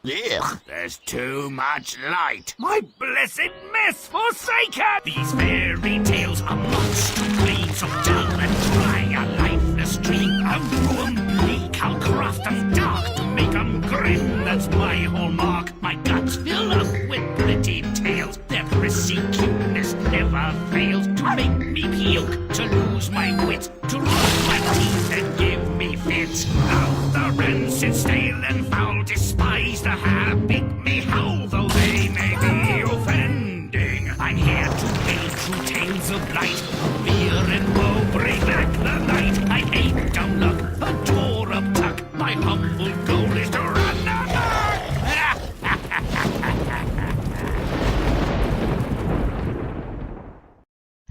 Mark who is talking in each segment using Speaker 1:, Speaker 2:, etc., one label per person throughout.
Speaker 1: Ugh, there's too much light.
Speaker 2: My blessed mess forsaken! These fairy tales are monster plagues of dull and dry, a lifeless dream, a ruin bleak. I'll craft them dark to make them grim. That's my hallmark. My guts fill up with pretty tales. Their prissy cuteness never fails to make me puke, to lose my wits, to lose my teeth and give me fits. Out the rancid, stale and foul, despise the habit me howl, though they may be offending. I'm here to tell true tales of light, fear and woe, bring back the night. I ain't dumb luck, a door up tuck. My humble goal is to run amok.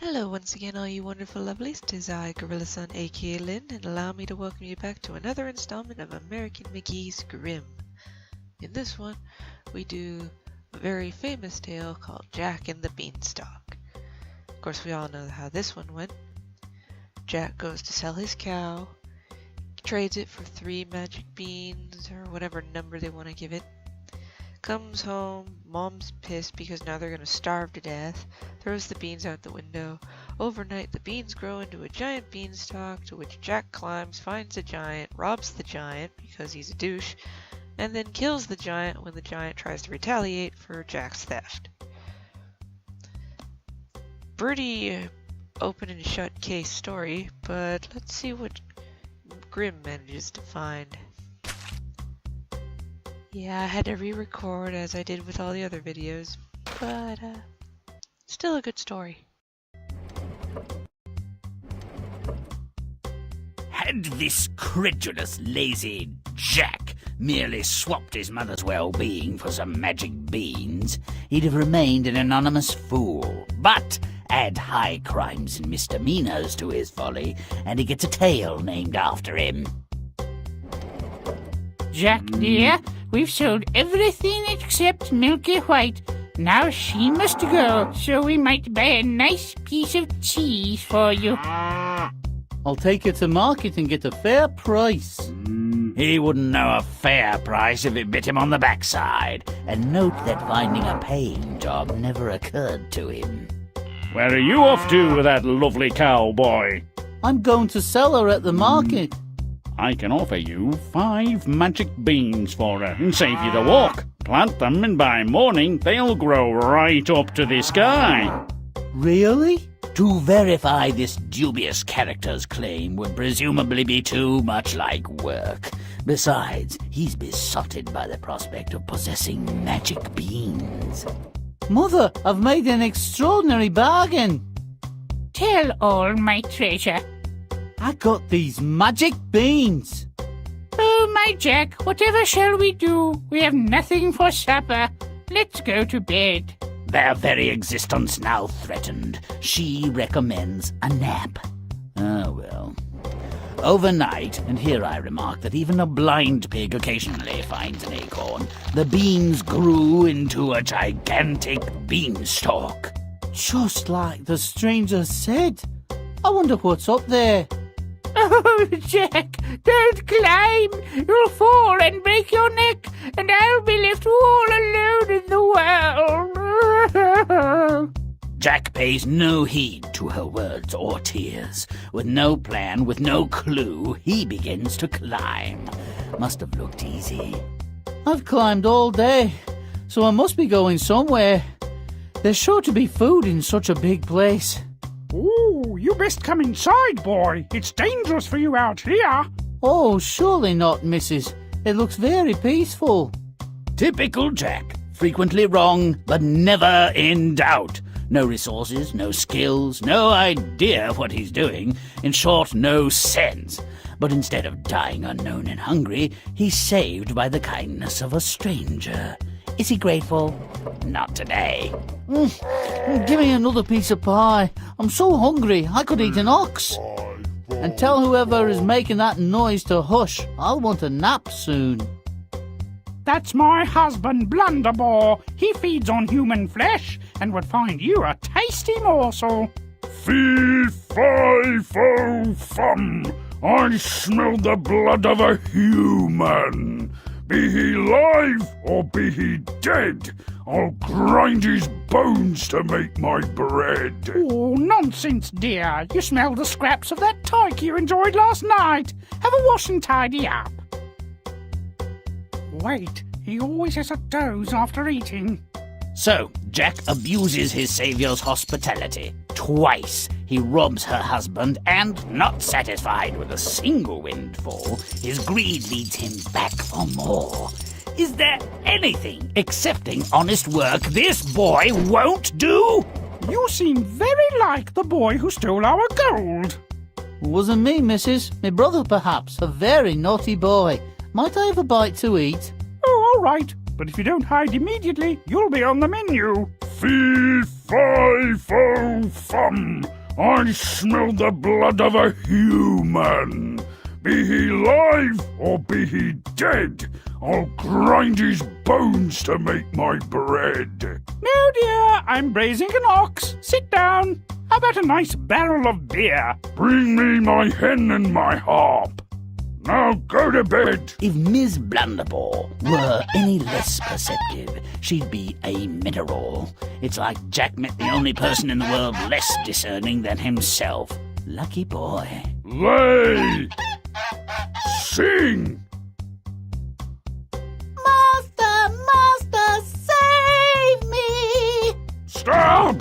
Speaker 3: Hello once again, all you wonderful lovelies. 'Tis I, Gorilla Son, aka Lynn, and allow me to welcome you back to another installment of American McGee's Grimm. In this one, we do a very famous tale called Jack and the Beanstalk. Of course, we all know how this one went. Jack goes to sell his cow, trades it for 3 magic beans, or whatever number they want to give it. Comes home, Mom's pissed because now they're gonna starve to death, throws the beans out the window. Overnight, the beans grow into a giant beanstalk, to which Jack climbs, finds a giant, robs the giant because he's a douche, and then kills the giant when the giant tries to retaliate for Jack's theft. Pretty open and shut case story, but let's see what Grimm manages to find. Yeah, I had to re-record as I did with all the other videos, but still a good story.
Speaker 2: Had this credulous, lazy Jack merely swapped his mother's well-being for some magic beans, he'd have remained an anonymous fool. But add high crimes and misdemeanors to his folly, and he gets a tale named after him.
Speaker 4: Jack, dear, we've sold everything except Milky White. Now she must go, so we might buy a nice piece of cheese for you.
Speaker 5: I'll take it to market and get a fair price.
Speaker 2: He wouldn't know a fair price if it bit him on the backside. And note that finding a paying job never occurred to him.
Speaker 6: Where are you off to with that lovely cowboy?
Speaker 5: I'm going to sell her at the market.
Speaker 6: I can offer you 5 magic beans for her and save you the walk. Plant them and by morning they'll grow right up to the sky.
Speaker 5: Really?
Speaker 2: To verify this dubious character's claim would presumably be too much like work. Besides, he's besotted by the prospect of possessing magic beans.
Speaker 5: Mother, I've made an extraordinary bargain.
Speaker 4: Tell all, my treasure.
Speaker 5: I got these magic beans.
Speaker 4: Oh, my Jack, whatever shall we do? We have nothing for supper. Let's go to bed.
Speaker 2: Their very existence now threatened. She recommends a nap. Ah, well. Overnight, and here I remark that even a blind pig occasionally finds an acorn, the beans grew into a gigantic beanstalk.
Speaker 5: Just like the stranger said. I wonder what's up there.
Speaker 4: Oh, Jack, don't climb. You'll fall and break your neck, and I'll be left all alone in the world.
Speaker 2: Jack pays no heed to her words or tears. With no plan, with no clue, he begins to climb. Must have looked easy.
Speaker 5: I've climbed all day, so I must be going somewhere. There's sure to be food in such a big place.
Speaker 7: Ooh, you best come inside, boy. It's dangerous for you out here.
Speaker 5: Oh, surely not, missus. It looks very peaceful.
Speaker 2: Typical Jack. Frequently wrong, but never in doubt. No resources, no skills, no idea of what he's doing. In short, no sense. But instead of dying unknown and hungry, he's saved by the kindness of a stranger. Is he grateful? Not today.
Speaker 5: Give me another piece of pie. I'm so hungry, I could eat an ox. And tell whoever is making that noise to hush. I'll want a nap soon.
Speaker 7: That's my husband, Blunderbore. He feeds on human flesh and would find you a tasty morsel.
Speaker 6: Fee-fi-fo-fum! I smell the blood of a human.
Speaker 2: Be he live or be he dead, I'll grind his bones to make my bread.
Speaker 7: Oh, nonsense, dear. You smell the scraps of that tyke you enjoyed last night. Have a wash and tidy up. Wait, he always has a doze after eating.
Speaker 6: So, Jack abuses his saviour's hospitality. Twice he robs her husband, and, not satisfied with a single windfall, his greed leads him back for more. Is there anything excepting honest work this boy won't do?
Speaker 7: You seem very like the boy who stole our gold.
Speaker 5: Wasn't me, missus. My brother, perhaps. A very naughty boy. Might I have a bite to eat?
Speaker 7: Oh, all right. But if you don't hide immediately, you'll be on the menu.
Speaker 2: Fee-fi-fo-fum. I smell the blood of a human. Be he live or be he dead, I'll grind his bones to make my bread.
Speaker 7: No, dear, I'm braising an ox. Sit down. How about a nice barrel of beer?
Speaker 2: Bring me my hen and my harp. Now go to bed.
Speaker 6: If Ms. Blunderbore were any less perceptive, she'd be a mineral. It's like Jack met the only person in the world less discerning than himself. Lucky boy.
Speaker 2: Lay. Sing.
Speaker 5: Master, save me!
Speaker 2: Stop.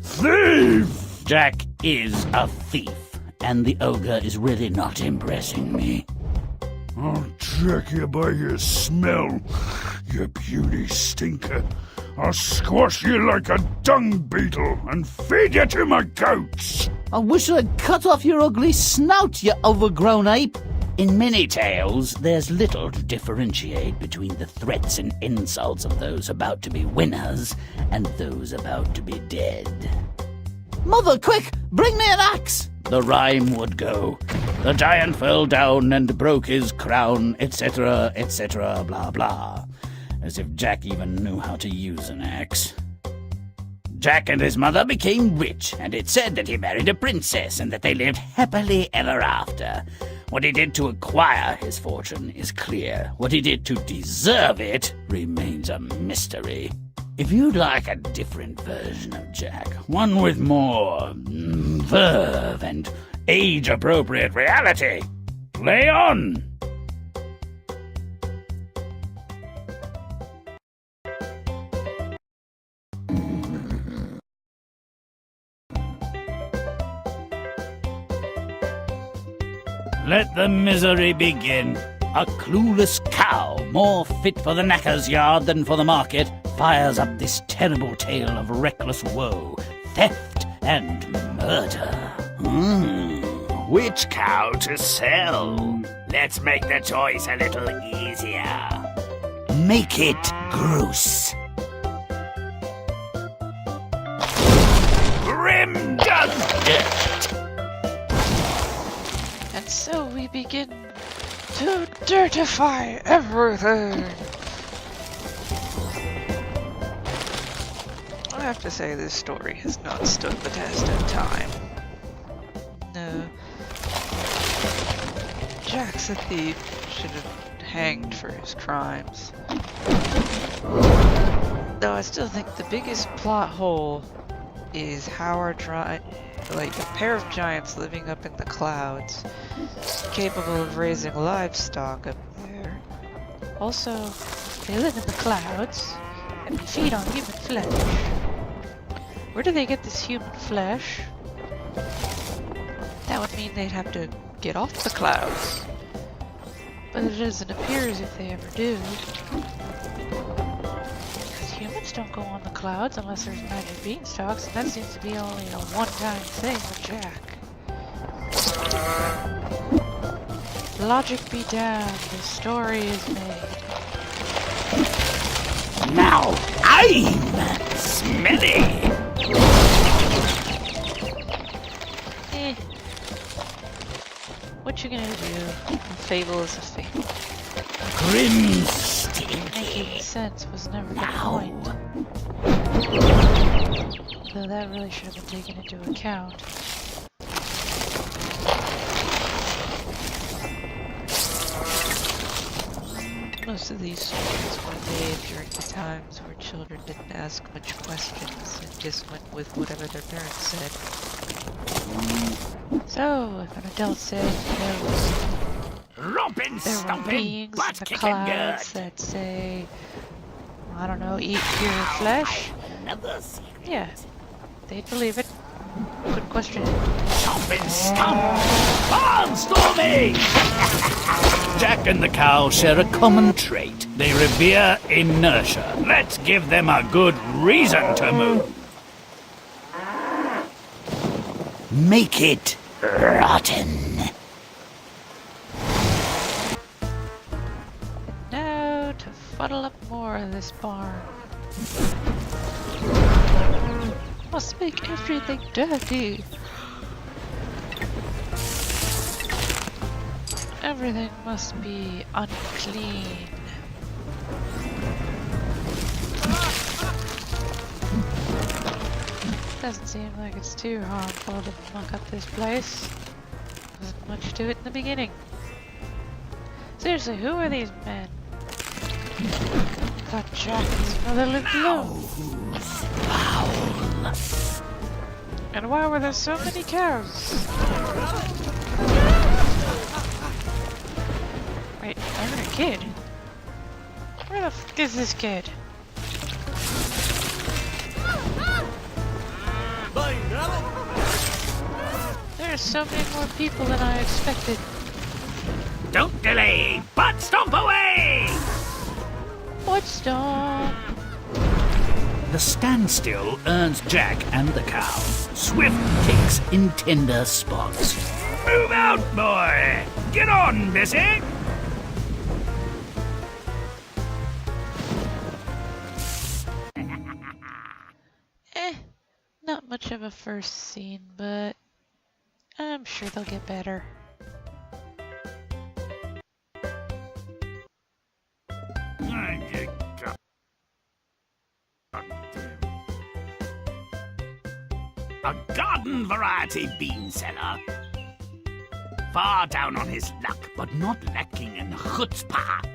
Speaker 2: Thief.
Speaker 6: Jack is a thief, and the ogre is really not impressing me.
Speaker 2: I'll check you by your smell, you beauty stinker. I'll squash you like a dung beetle and feed you to my goats.
Speaker 5: I wish I'd cut off your ugly snout, you overgrown ape.
Speaker 6: In many tales, there's little to differentiate between the threats and insults of those about to be winners and those about to be dead.
Speaker 5: Mother, quick, bring me an axe!
Speaker 6: The rhyme would go, the giant fell down and broke his crown, etc., etc., blah, blah. As if Jack even knew how to use an axe. Jack and his mother became rich, and it said that he married a princess and that they lived happily ever after. What he did to acquire his fortune is clear. What he did to deserve it remains a mystery. If you'd like a different version of Jack, one with more verve and age-appropriate reality, play on! Let the misery begin. A clueless cow, more fit for the knacker's yard than for the market, fires up this terrible tale of reckless woe, theft, and murder.
Speaker 1: Which cow to sell? Let's make the choice a little easier.
Speaker 6: Make it gross.
Speaker 1: Grimm does dirt.
Speaker 3: And so we begin to dirtify everything. I have to say this story has not stood the test of time. No. Jack's a thief, should have hanged for his crimes. Though I still think the biggest plot hole is how a pair of giants living up in the clouds, capable of raising livestock up there. Also, they live in the clouds, and they feed on human flesh. Where do they get this human flesh? That would mean they'd have to get off the clouds. But it doesn't appear as if they ever do. Because humans don't go on the clouds unless there's magic beanstalks, and that seems to be only a one-time thing with Jack. Logic be damned, the story is made.
Speaker 6: Now I'm smelly.
Speaker 3: What you gonna do? A fable is a fable.
Speaker 6: Grimm stinky.
Speaker 3: Making sense was never the point. Though that really should have been taken into account. Most of these stories were made during the times where children didn't ask much questions and just went with whatever their parents said. So, if an adult said
Speaker 2: Romping,
Speaker 3: there were
Speaker 2: stomping,
Speaker 3: beings in
Speaker 2: butt
Speaker 3: the
Speaker 2: kicking good.
Speaker 3: clouds that say, I don't know, eat your flesh,
Speaker 1: Another secret.
Speaker 3: yeah, they'd believe it. Couldn't question it.
Speaker 2: Stomping, stomp, barnstorming.
Speaker 6: Jack and the cow share a common trait. They revere inertia. Let's give them a good reason to move. Make it rotten.
Speaker 3: Now to funnel up more of this barn. Must make everything dirty. Everything must be unclean. Doesn't seem like it's too harmful to muck up this place. Wasn't much to it in the beginning. Seriously, who are these men? Thought Jack and his mother lived alone. And why were there so many cows? Wait, I heard a kid. Where the f is this kid? There's so many more people than I expected.
Speaker 2: Don't delay, butt stomp away.
Speaker 3: Butt-stomp.
Speaker 6: The standstill earns Jack and the cow swift kicks in tender spots.
Speaker 2: Move out, boy. Get on, Bessie.
Speaker 3: Not much of a first scene, but I'm sure they'll get better.
Speaker 2: A garden variety bean seller. Far down on his luck, but not lacking in chutzpah.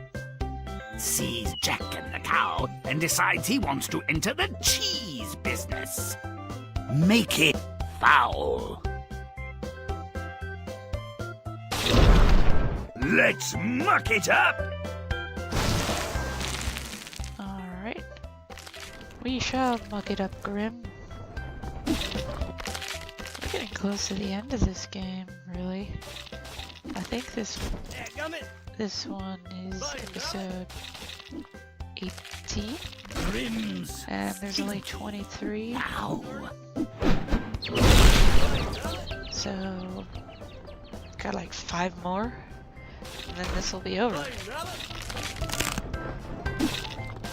Speaker 2: Sees Jack and the cow and decides he wants to enter the cheese business.
Speaker 6: Make it
Speaker 2: Foul. Let's muck it up.
Speaker 3: Alright. We shall muck it up, Grimm. We're getting close to the end of this game, really. I think this one is episode 18.
Speaker 2: Grimm's.
Speaker 3: And there's only 23.
Speaker 2: Ow.
Speaker 3: So, got like 5 more, and then this will be over.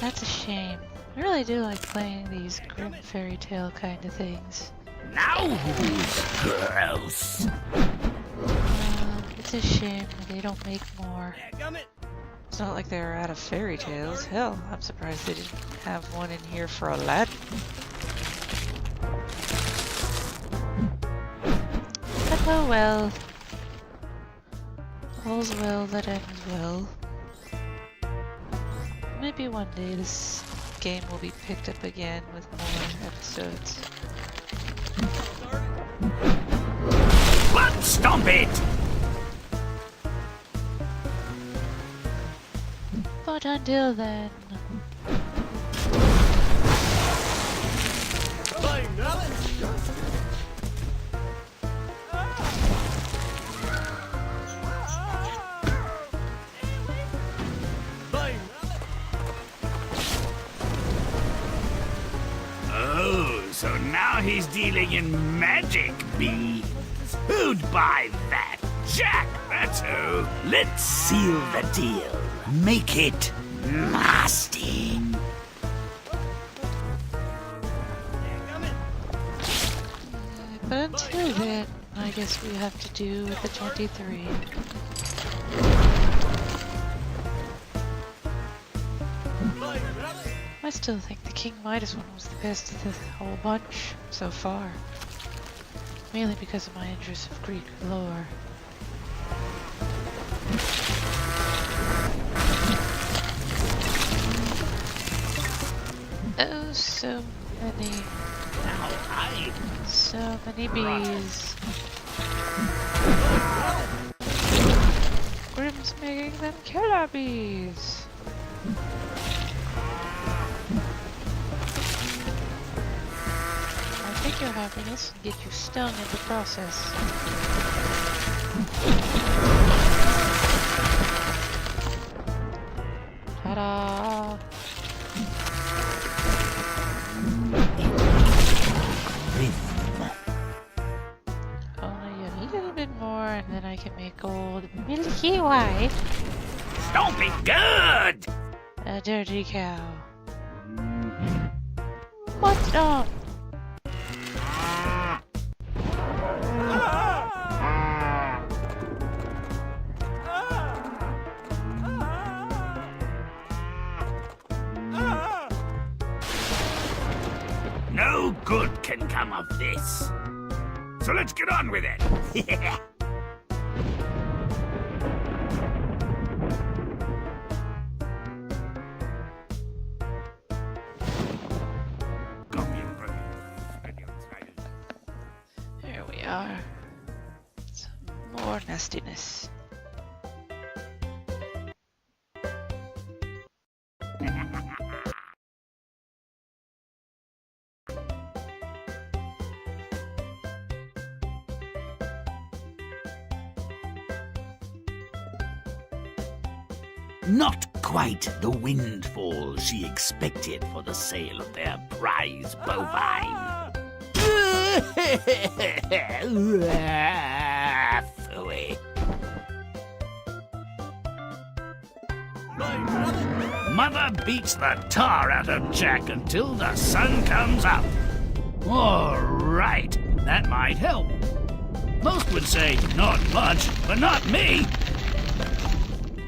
Speaker 3: That's a shame. I really do like playing these Grimm fairy tale kind of things.
Speaker 2: Now who's gross?
Speaker 3: It's a shame they don't make more. It's not like they're out of fairy tales. Hell, I'm surprised they didn't have one in here for Aladdin. But oh well. All's well that ends well. Maybe one day this game will be picked up again with more episodes.
Speaker 2: Butt stomp it!
Speaker 3: But until then...
Speaker 2: Oh, so now he's dealing in magic beans. Who'd buy that? Jack, that's who. Let's seal the deal.
Speaker 6: make it
Speaker 2: Nasty.
Speaker 3: But until then, I guess we have to do the 23. I still think the King Midas one was the best of the whole bunch so far. Mainly because of my interest of Greek lore. Oh, so many. So many bees. Grimm's making them killer bees. I'll take your happiness and get you stung in the process. Ta-da! Only a little bit more and then I can make old Milky White
Speaker 2: Don't be good!
Speaker 3: a dirty cow. Butt-stomp!
Speaker 2: No good can come of this. So let's get on with it.
Speaker 3: Here we are. Some more nastiness.
Speaker 1: Not quite the windfall she expected for the sale of their prize bovine. Phooey. Mother beats the tar out of Jack until the sun comes up. All right, that might help. Most would say not much, but not me.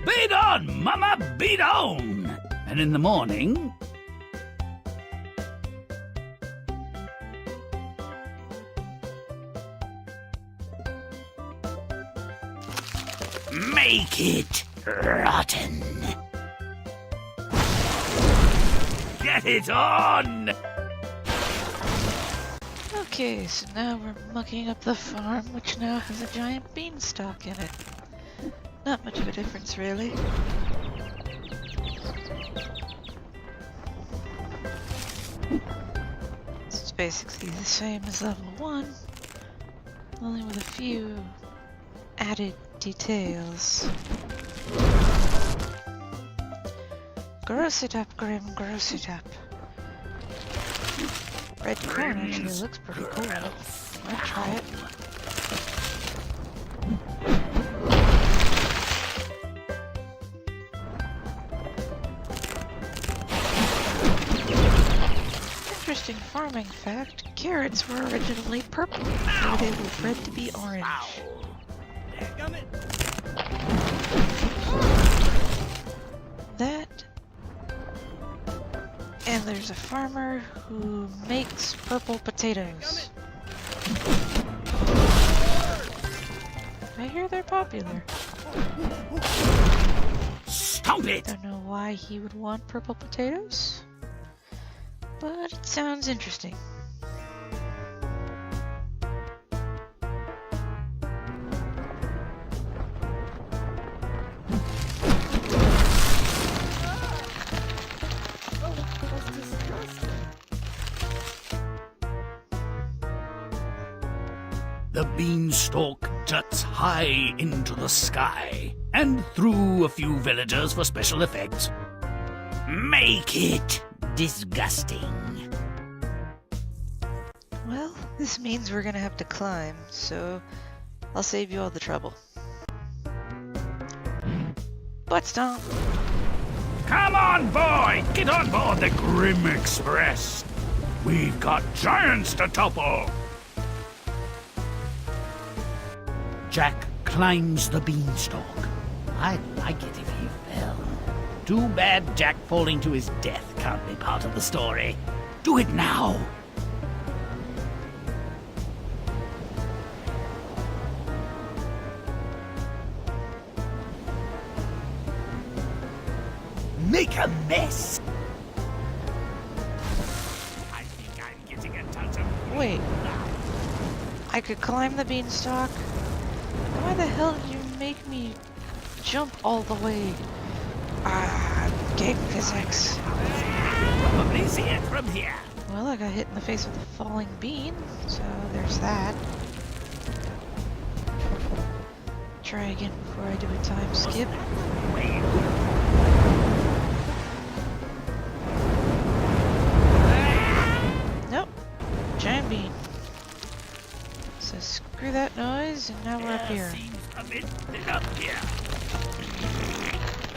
Speaker 1: Beat on, Mama, beat on! And in the morning... Make it rotten. Get it on!
Speaker 3: Okay, so now we're mucking up the farm, which now has a giant beanstalk in it. Not much of a difference, really. It's basically the same as level 1, only with a few added details. Gross it up, Grimm, gross it up. Red corn actually looks pretty cool. I'll try it. Interesting farming fact, carrots were originally purple before they were bred to be orange. That, and there's a farmer who makes purple potatoes. I hear they're popular.
Speaker 1: Stomp it!
Speaker 3: Don't know why he would want purple potatoes, but it sounds interesting.
Speaker 1: The beanstalk juts high into the sky, and through a few villagers for special effects. Make it disgusting.
Speaker 3: Well, this means we're gonna have to climb, so I'll save you all the trouble. Butt-stomp!
Speaker 2: Come on, boy! Get on board the Grimm Express! We've got giants to topple!
Speaker 1: Jack climbs the beanstalk. I'd like it if he fell. Too bad Jack falling to his death can't be part of the story. Do it now! Make a mess!
Speaker 3: wait. I could climb the beanstalk? Why the hell did you make me jump all the way? Game physics.
Speaker 2: Probably see it from here.
Speaker 3: Well, I got hit in the face with a falling bean, so there's that. Try again before I do a time skip. Nope. Giant bean. So screw that noise, and now we're up here.
Speaker 2: Seems a bit lit up here.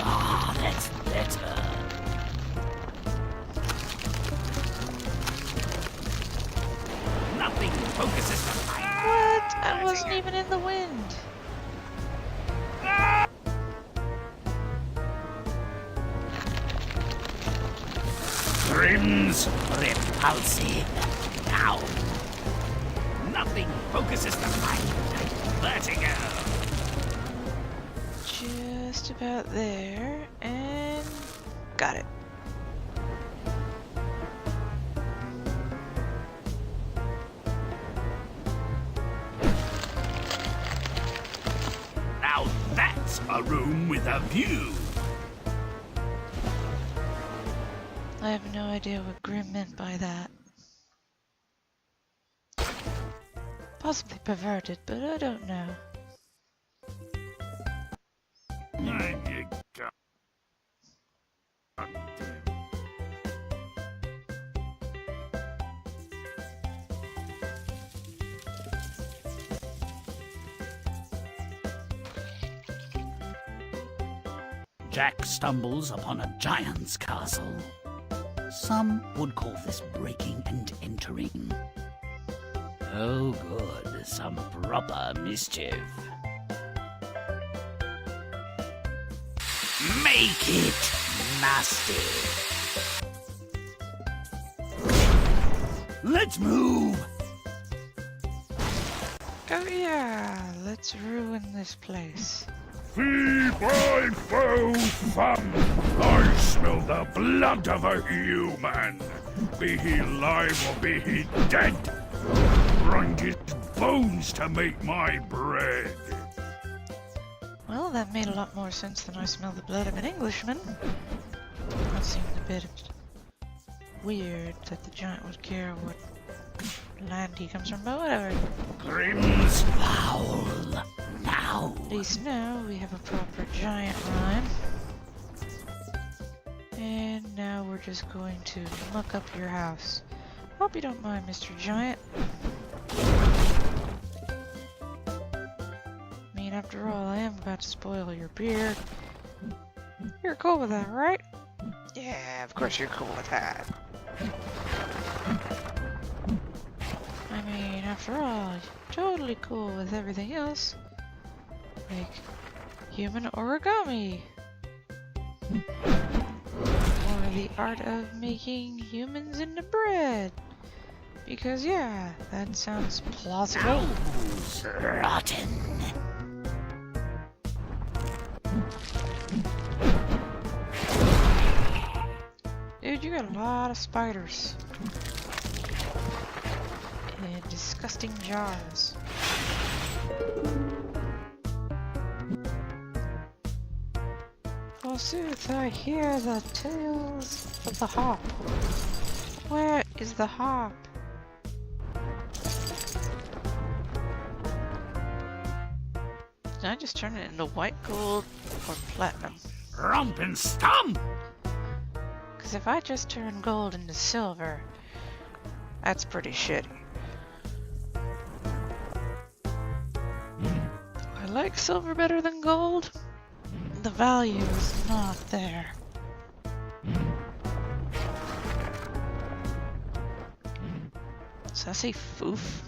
Speaker 2: Ah, that's better. Nothing focuses the light.
Speaker 3: What? I wasn't even in the wind.
Speaker 2: Grimm's repulsive. Now, nothing focuses the light like vertigo.
Speaker 3: Just about there, and got it.
Speaker 2: Now that's a room with a view.
Speaker 3: I have no idea what Grimm meant by that. Possibly perverted, but I don't know.
Speaker 6: Jack stumbles upon a giant's castle. Some would call this breaking and entering. Oh good, some proper mischief. Make it nasty. Let's move!
Speaker 3: Oh yeah, let's ruin this place.
Speaker 2: Feed my foe thumb! I smell the blood of a human! Be he alive or be he dead! Grind his bones to make my bread!
Speaker 3: Well, that made a lot more sense than I smell the blood of an Englishman. That seemed a bit weird that the giant would care what land he comes from, but whatever.
Speaker 2: Grimm's
Speaker 6: Foul! Now!
Speaker 3: At least now we have a proper giant rhyme. And now we're just going to muck up your house. Hope you don't mind, Mr. Giant. I mean, after all, I am about to spoil your beard. You're cool with that, right? Yeah, of course you're cool with that. I mean, after all, you're totally cool with everything else. Like human origami. Or the art of making humans into bread. Because yeah, that sounds plausible.
Speaker 6: Rotten!
Speaker 3: Dude, you got a lot of spiders. In disgusting jars. Forsooth, I hear the tales of the harp. Where is the harp? Did I just turn it into white gold or platinum?
Speaker 2: Rump and stump!
Speaker 3: Because if I just turn gold into silver, that's pretty shitty. I like silver better than gold. The value is not there. Does that say foof?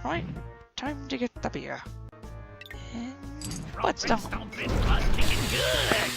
Speaker 3: Right, time to get the beer. And butt-stomp.
Speaker 2: Stomping, butt kicking good!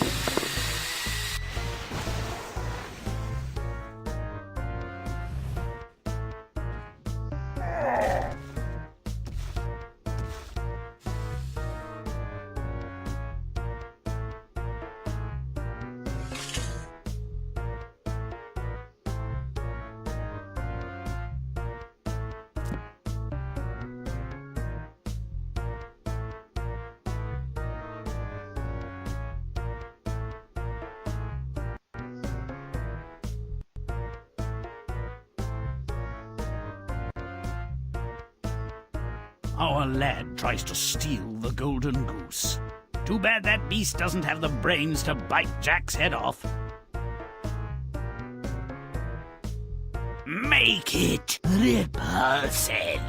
Speaker 1: our lad tries to steal the golden goose. Too bad that beast doesn't have the brains to bite Jack's head off. Make it repulsive.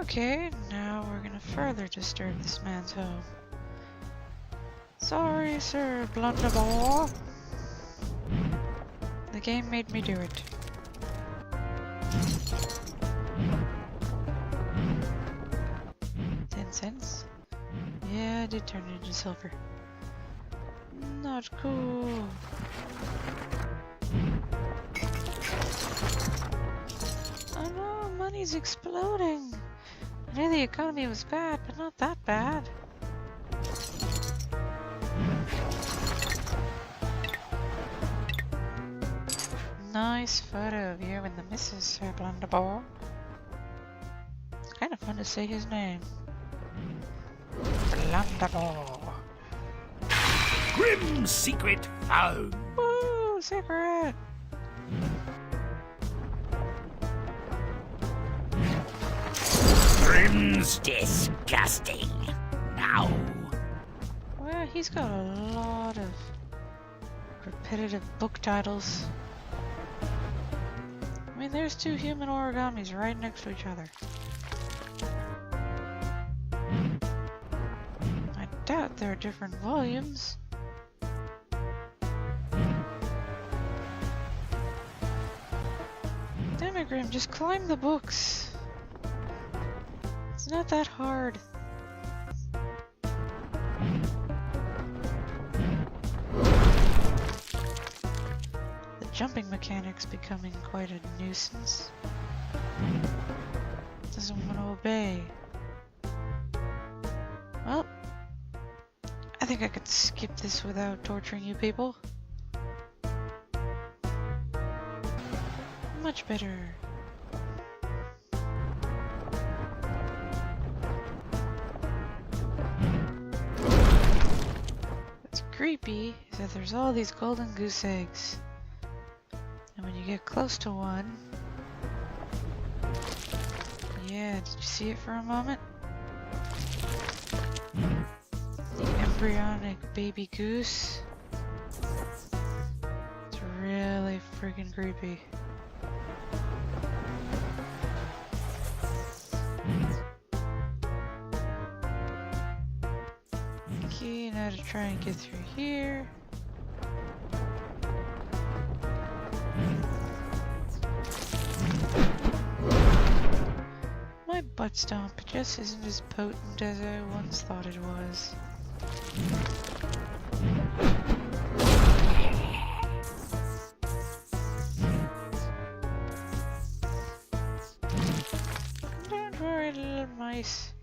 Speaker 3: Okay, now we're gonna further disturb this man's home. Sorry, Sir Blunderball. The game made me do it. $0.10. Yeah, I did turn it into silver. Not cool. Oh no, money's exploding. I knew the economy was bad, but not that bad. Nice photo of you and the missus, Sir Blunderball. It's kind of fun to say his name. Blunderball.
Speaker 1: Grimm's secret found.
Speaker 3: Woo! Secret!
Speaker 1: Grimm's disgusting. Now.
Speaker 3: Well, he's got a lot of repetitive book titles. I mean, there's two human origamis right next to each other. I doubt they're different volumes. Damn it, Grimm, just climb the books. It's not that hard. The jumping mechanic's becoming quite a nuisance. Doesn't want to obey. Well, I think I could skip this without torturing you people. Much better. What's creepy is that there's all these golden goose eggs. And when you get close to one... Yeah, did you see it for a moment? The embryonic baby goose. It's really freaking creepy. Okay, now to try and get through here. My butt-stomp just isn't as potent as I once thought it was. Don't worry, little mice.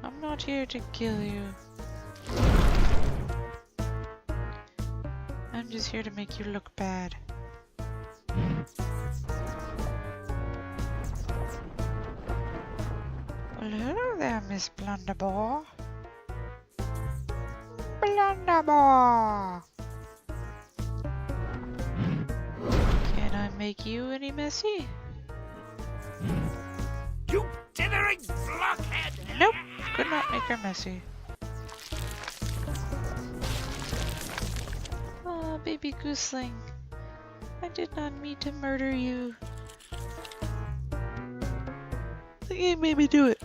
Speaker 3: I'm not here to kill you. I'm just here to make you look bad. Well, hello there, Miss Blunderball. Blunderball! Can I make you any messy?
Speaker 1: You dithering blockhead!
Speaker 3: Nope, could not make her messy. Oh, baby gooseling. I did not mean to murder you. The game made me do it.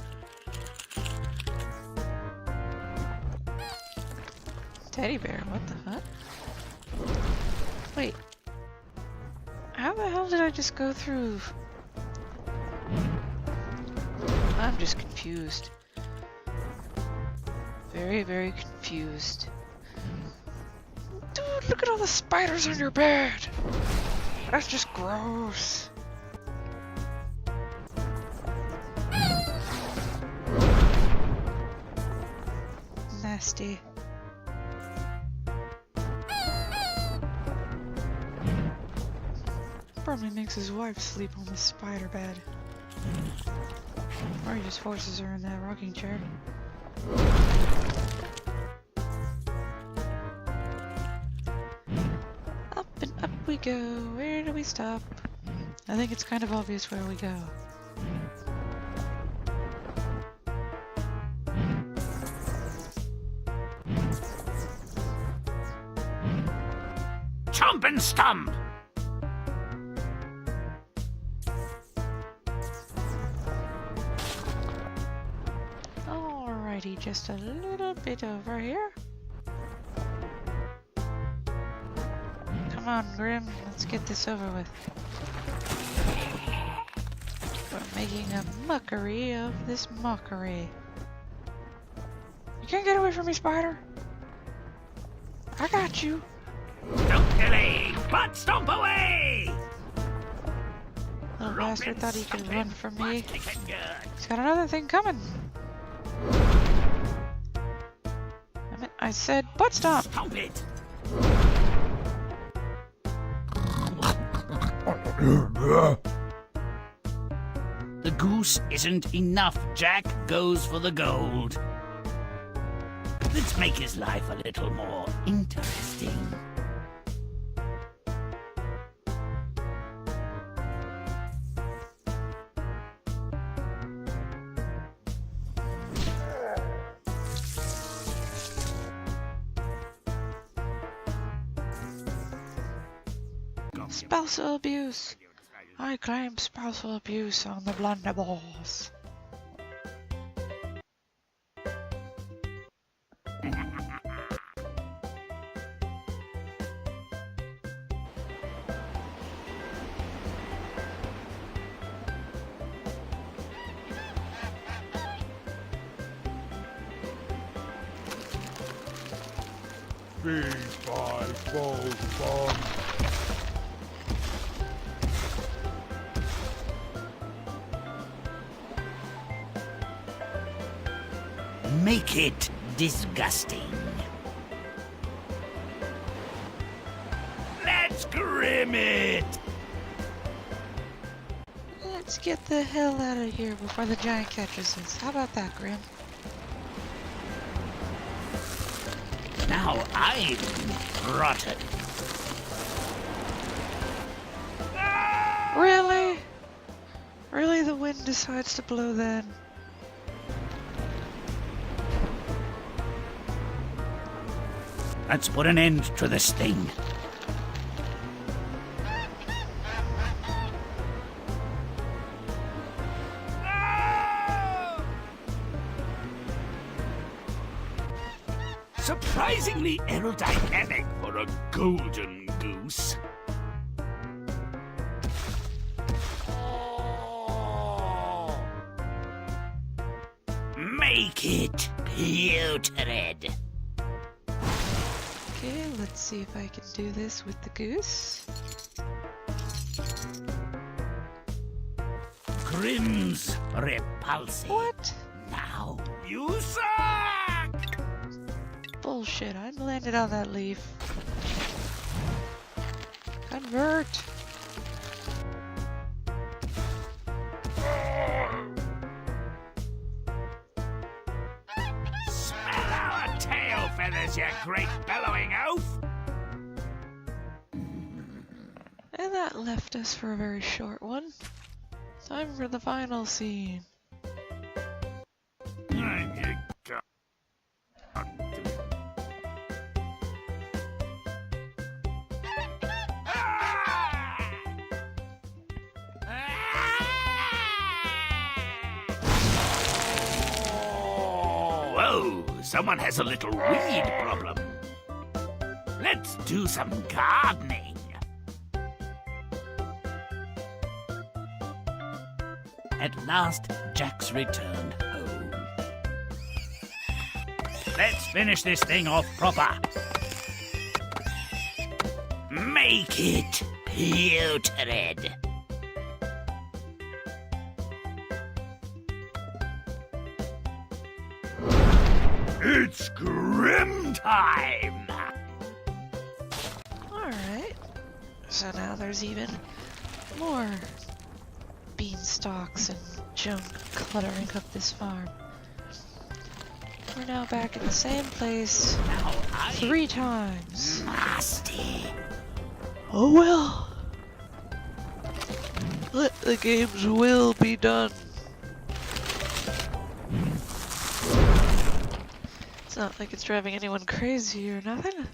Speaker 3: Teddy bear, what the heck? Wait. How the hell did I just go through? I'm just confused. Very, very confused. Dude, look at all the spiders on your bed! That's just gross. Nasty. Probably makes his wife sleep on the spider bed. Or he just forces her in that rocking chair. Up and up we go. Where do we stop? I think it's kind of obvious where we go.
Speaker 2: Chomp and stomp!
Speaker 3: Alrighty, just a little bit over here. Come on, Grimm, let's get this over with. We're making a mockery of this mockery. You can't get away from me, spider! I got you!
Speaker 2: Don't delay! Butt stomp away!
Speaker 3: Little bastard thought he could run from me.
Speaker 2: Good.
Speaker 3: He's got another thing coming. I said butt stomp!
Speaker 2: Stomp it!
Speaker 6: The goose isn't enough. Jack goes for the gold. Let's make his life a little more interesting.
Speaker 3: Spousal abuse! I claim spousal abuse on the blunderballs.
Speaker 6: Make it disgusting.
Speaker 2: Let's grim it!
Speaker 3: Let's get the hell out of here before the giant catches us. How about that, Grimm?
Speaker 6: Now I'm rotten.
Speaker 3: Really? Really, the wind decides to blow then?
Speaker 6: Let's put an end to this thing.
Speaker 2: Surprisingly aerodynamic for a golden goose.
Speaker 6: Make it putrid.
Speaker 3: Okay, let's see if I can do this with the goose.
Speaker 6: Grimm's repulsive.
Speaker 3: What?
Speaker 6: Now
Speaker 2: You suck!
Speaker 3: Bullshit, I landed on that leaf. Convert!
Speaker 2: Smell our tail feathers, you great bellowing oaf!
Speaker 3: And that left us for a very short one. Time for the final scene.
Speaker 2: Whoa, someone has a little weed problem. Let's do some gardening.
Speaker 6: at last Jack's returned home.
Speaker 2: Let's finish this thing off proper.
Speaker 6: Make it putrid.
Speaker 2: It's Grimm time!
Speaker 3: Alright. So now there's even more beanstalks and junk cluttering up this farm. We're now back in the same place
Speaker 6: Now
Speaker 3: 3 times.
Speaker 6: nasty.
Speaker 3: Oh well. Let the games will be done. It's not like it's driving anyone crazy or nothing.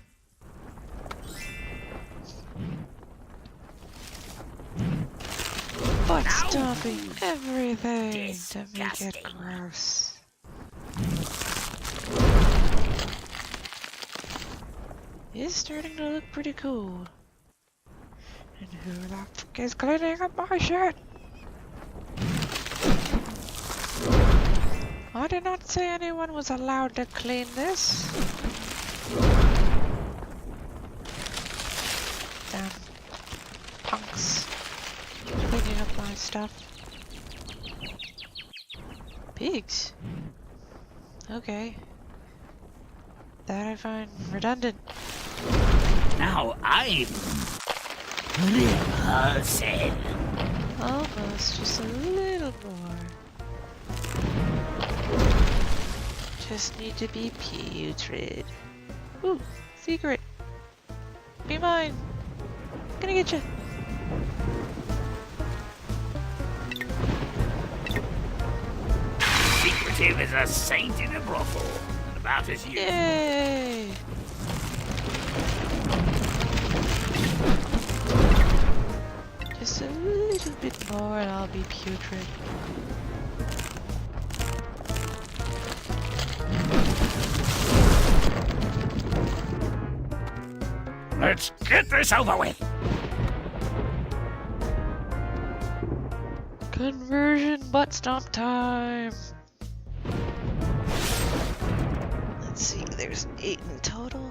Speaker 3: Butt stomping everything to make it gross. It's starting to look pretty cool. And who the fuck is cleaning up my shit? I did not say anyone was allowed to clean this. Damn punks cleaning up my stuff. Pigs? Okay. That I find redundant.
Speaker 2: Now I'm rehearsing.
Speaker 3: Almost, just a little more. Just need to be putrid. Ooh, secret. Be mine. Gonna get you.
Speaker 2: Secretive as a saint in a brothel. And about as you.
Speaker 3: Yay! Just a little bit more and I'll be putrid.
Speaker 2: Let's get this over with.
Speaker 3: Conversion butt stomp time. Let's see, there's 8 in total.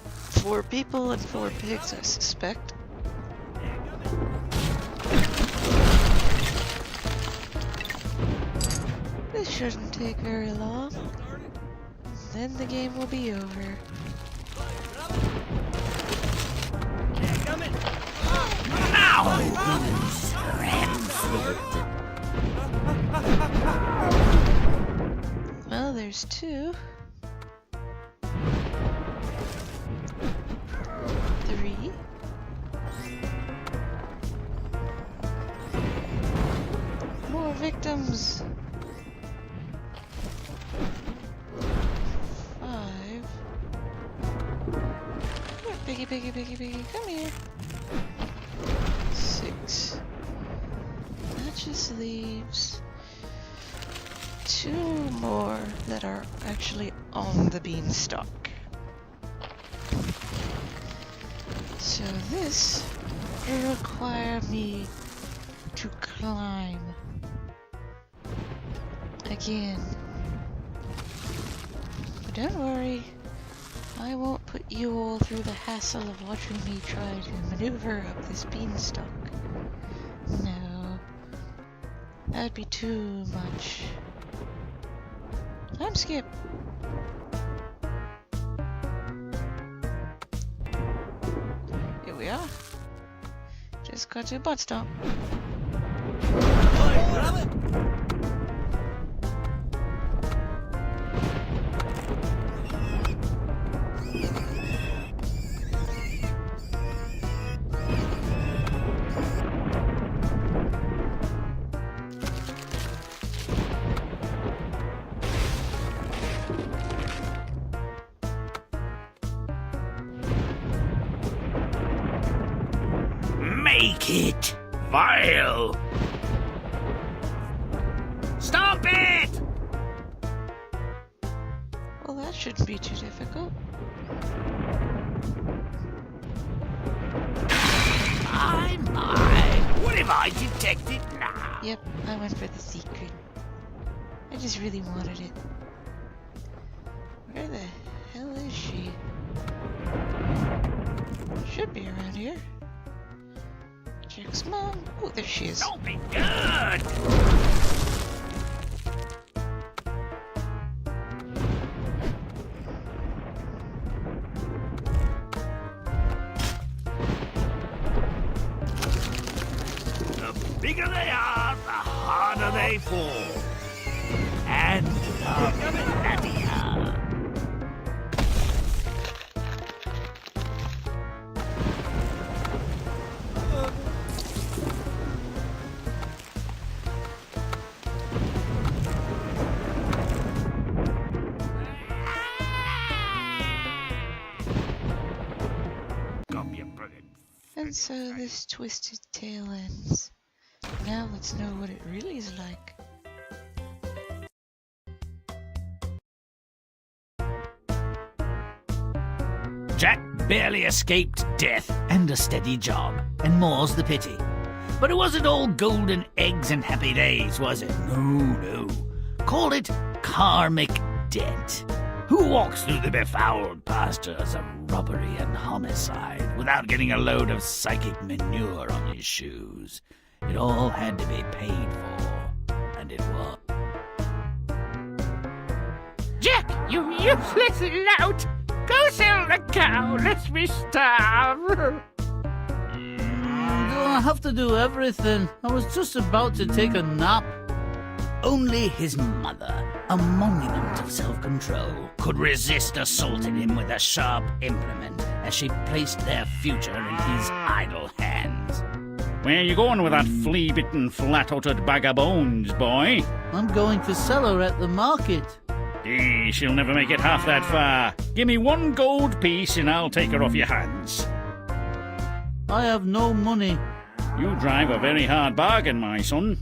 Speaker 3: 4 people and 4 pigs, I suspect. This shouldn't take very long. Then the game will be over. Well, there's 2. 3. 4 victims. 5. Come here, piggy, come here. 6. That just leaves 2 more that are actually on the beanstalk. So this will require me to climb again. But don't worry, I won't put you all through the hassle of watching me try to maneuver up this beanstalk. No, that'd be too much. Time skip. Here we are. Just got to butt stomp.
Speaker 2: Make it vile. Stop it!
Speaker 3: Well, that shouldn't be too difficult.
Speaker 2: My. What have I detected now?
Speaker 3: Yep, I went for the secret. I just really wanted it. Where the hell is she? Should be around here. Jack's mom. Oh, there she is.
Speaker 2: Don't be good. The bigger they are, the harder they fall. And the fattier.
Speaker 3: And so this twisted tale ends. Now let's know what it really is like.
Speaker 1: Jack barely escaped death
Speaker 6: And a steady job, and more's the pity.
Speaker 1: But it wasn't all golden eggs and happy days, was it? No. Call it karmic debt. Who walks through the befouled pastures of robbery and homicide without getting a load of psychic manure on his shoes? It all had to be paid for, and it was.
Speaker 4: Jack, you useless lout! Go sell the cow, let me starve!
Speaker 5: Do I have to do everything? I was just about to take a nap.
Speaker 1: Only his mother, a monument of self-control, could resist assaulting him with a sharp implement as she placed their future in his idle hands.
Speaker 7: Where you going with that flea-bitten, flat-uttered bag of bones, boy?
Speaker 5: I'm going to sell her at the market.
Speaker 7: She'll never make it half that far. Give me 1 gold piece and I'll take her off your hands.
Speaker 5: I have no money.
Speaker 7: You drive a very hard bargain, my son.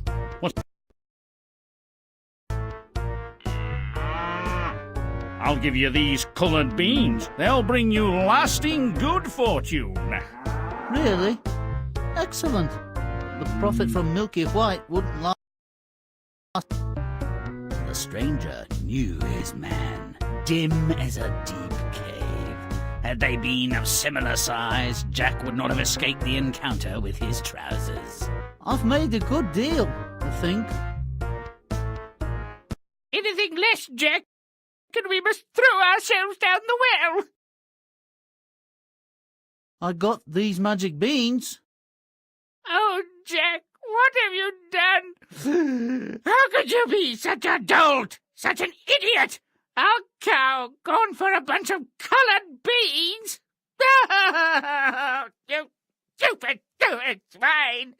Speaker 7: I'll give you these coloured beans. They'll bring you lasting good fortune.
Speaker 5: Really? Excellent. The profit from Milky White wouldn't last.
Speaker 1: The stranger knew his man, dim as a deep cave. Had they been of similar size, Jack would not have escaped the encounter with his trousers.
Speaker 5: I've made a good deal, I think.
Speaker 4: Anything less, Jack, and we must throw ourselves down the well!
Speaker 5: I got these magic beans.
Speaker 4: Oh, Jack, what have you done? How could you be such a dolt? Such an idiot? Our cow gone for a bunch of coloured beans? You stupid swine!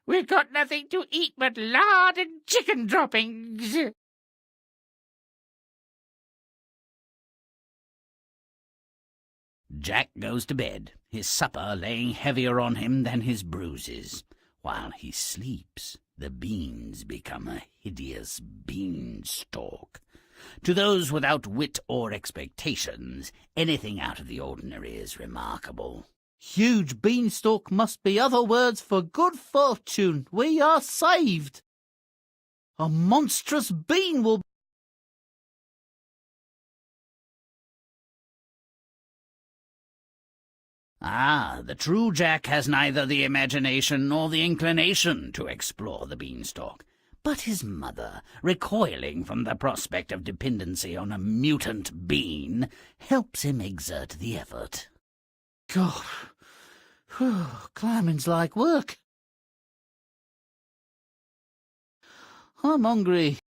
Speaker 4: We've got nothing to eat but lard and chicken droppings.
Speaker 1: Jack goes to bed, his supper laying heavier on him than his bruises. While he sleeps, the beans become a hideous beanstalk. To those without wit or expectations, anything out of the ordinary is remarkable.
Speaker 5: Huge beanstalk must be other words for good fortune. We are saved. A monstrous bean will...
Speaker 1: Ah, the true Jack has neither the imagination nor the inclination to explore the beanstalk. But his mother, recoiling from the prospect of dependency on a mutant bean, helps him exert the effort.
Speaker 5: God, climbing's like work. I'm hungry.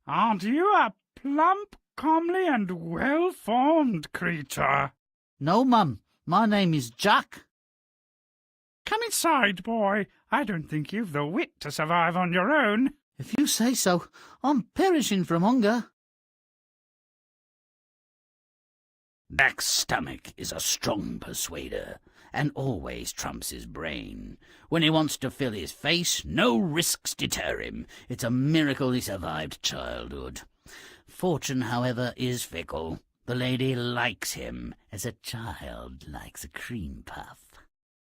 Speaker 7: Aren't you a plump, comely, and well-formed creature?
Speaker 5: No, Mum. My name is Jack.
Speaker 7: Come inside, boy. I don't think you've the wit to survive on your own.
Speaker 5: If you say so, I'm perishing from hunger.
Speaker 1: Jack's stomach is a strong persuader, and always trumps his brain. When he wants to fill his face, no risks deter him. It's a miracle he survived childhood. Fortune, however, is fickle. The lady likes him as a child likes a cream puff.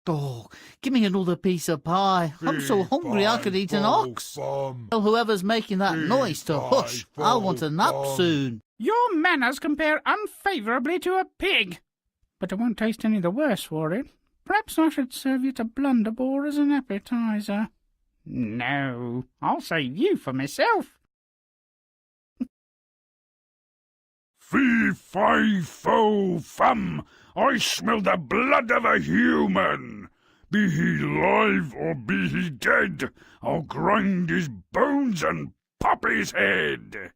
Speaker 5: Oh, give me another piece of pie. I'm so hungry I could eat an ox. Tell whoever's making that noise to hush. I'll want a nap soon.
Speaker 7: Your manners compare unfavourably to a pig. But I won't taste any the worse for it. Perhaps I should serve you to blunderbore as an appetizer. No, I'll save you for myself.
Speaker 2: Fee, fi, fo, fum! I smell the blood of a human! Be he live or be he dead, I'll grind his bones and pop his head!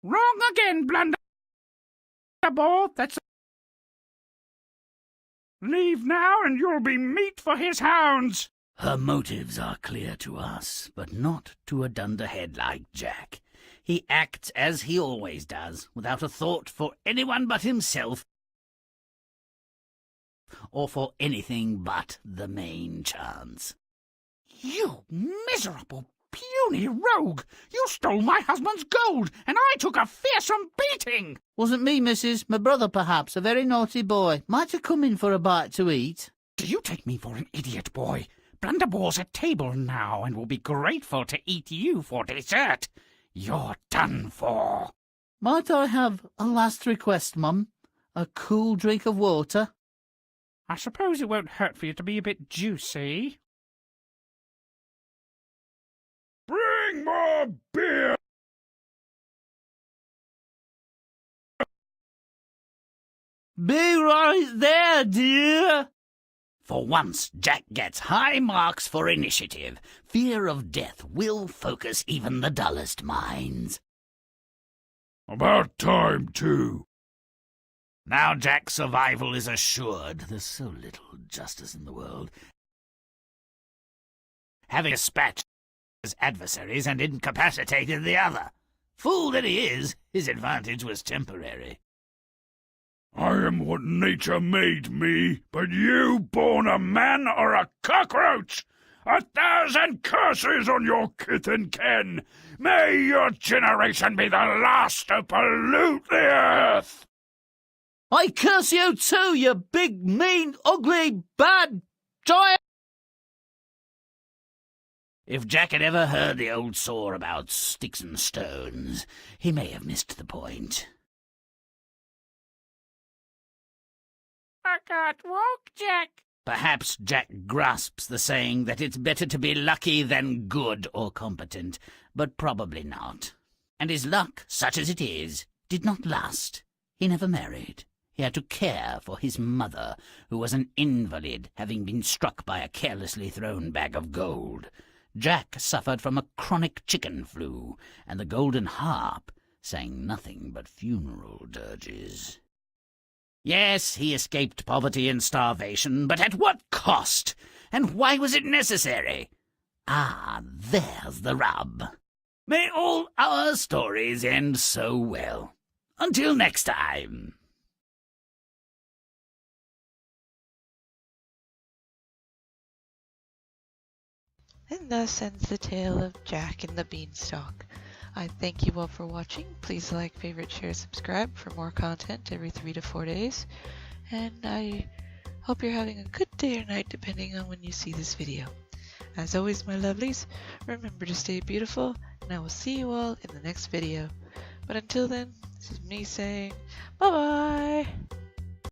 Speaker 7: Wrong again, blunderbore. That's... Leave now and you'll be meat for his hounds.
Speaker 6: Her motives are clear to us, but not to a dunderhead like Jack. He acts as he always does, without a thought for anyone but himself, or for anything but the main chance.
Speaker 7: You miserable, puny rogue! You stole my husband's gold, and I took a fearsome beating!
Speaker 5: Wasn't me, missus. My brother, perhaps. A very naughty boy. Might have come in for a bite to eat.
Speaker 7: Do you take me for an idiot, boy? Blunderbore's at table now, and will be grateful to eat you for dessert. You're done for.
Speaker 5: Might I have a last request, Mum? A cool drink of water?
Speaker 7: I suppose it won't hurt for you to be a bit juicy.
Speaker 2: Bring more beer!
Speaker 5: Be right there, dear.
Speaker 6: For once, Jack gets high marks for initiative. Fear of death will focus even the dullest minds.
Speaker 2: About time, too.
Speaker 6: Now Jack's survival is assured. There's so little justice in the world. Having dispatched his adversaries and incapacitated the other. Fool that he is, his advantage was temporary.
Speaker 2: I am what nature made me, but you born a man or a cockroach! 1,000 curses on your kith and kin! May your generation be the last to pollute the earth!
Speaker 5: I curse you too, you big, mean, ugly, bad giant!
Speaker 6: If Jack had ever heard the old saw about sticks and stones, he may have missed the point.
Speaker 4: I can't walk, Jack.
Speaker 6: Perhaps Jack grasps the saying that it's better to be lucky than good or competent, but probably not. And his luck, such as it is, did not last. He never married. He had to care for his mother, who was an invalid, having been struck by a carelessly thrown bag of gold. Jack suffered from a chronic chicken flu, and the golden harp sang nothing but funeral dirges. Yes, he escaped poverty and starvation, but at what cost? And why was it necessary? Ah, there's the rub. May all our stories end so well. Until next time.
Speaker 3: And thus ends the tale of Jack and the Beanstalk. I thank you all for watching. Please like, favorite, share, subscribe for more content every 3 to 4 days. And I hope you're having a good day or night depending on when you see this video. As always, my lovelies, remember to stay beautiful, and I will see you all in the next video. But until then, this is me saying bye-bye!